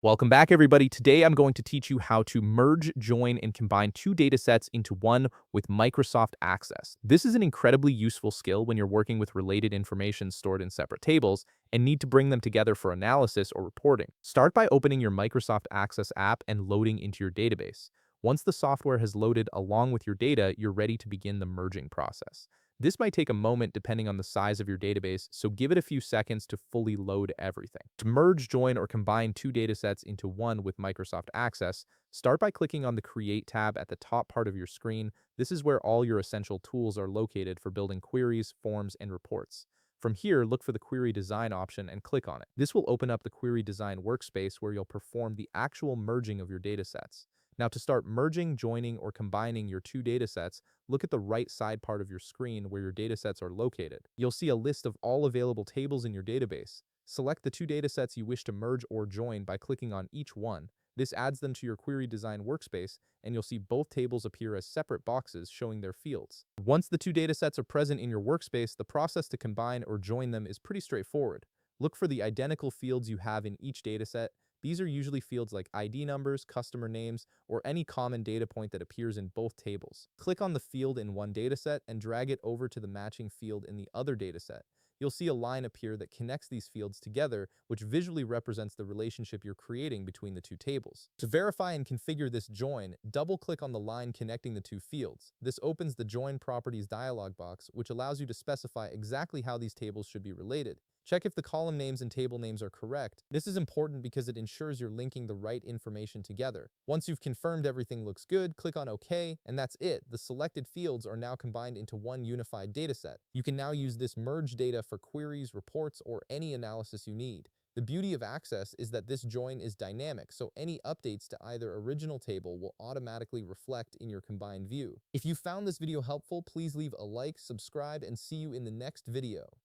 Welcome back, everybody. Today, I'm going to teach you how to merge, join, and combine two data sets into one with Microsoft Access. This is an incredibly useful skill when you're working with related information stored in separate tables and need to bring them together for analysis or reporting. Start by opening your Microsoft Access app and loading into your database. Once the software has loaded along with your data, you're ready to begin the merging process. This might take a moment depending on the size of your database, so give it a few seconds to fully load everything. To merge, join, or combine two datasets into one with Microsoft Access, start by clicking on the Create tab at the top part of your screen. This is where all your essential tools are located for building queries, forms, and reports. From here, look for the Query Design option and click on it. This will open up the Query Design workspace where you'll perform the actual merging of your datasets. Now, to start merging, joining, or combining your two datasets, look at the right side part of your screen where your datasets are located. You'll see a list of all available tables in your database. Select the two datasets you wish to merge or join by clicking on each one. This adds them to your Query Design workspace, and you'll see both tables appear as separate boxes showing their fields. Once the two datasets are present in your workspace, the process to combine or join them is pretty straightforward. Look for the identical fields you have in each dataset. These are usually fields like ID numbers, customer names, or any common data point that appears in both tables. Click on the field in one dataset and drag it over to the matching field in the other dataset. You'll see a line appear that connects these fields together, which visually represents the relationship you're creating between the two tables. To verify and configure this join, double-click on the line connecting the two fields. This opens the Join Properties dialog box, which allows you to specify exactly how these tables should be related. Check if the column names and table names are correct. This is important because it ensures you're linking the right information together. Once you've confirmed everything looks good, click on OK, and that's it. The selected fields are now combined into one unified dataset. You can now use this merged data for queries, reports, or any analysis you need. The beauty of Access is that this join is dynamic, so any updates to either original table will automatically reflect in your combined view. If you found this video helpful, please leave a like, subscribe, and see you in the next video.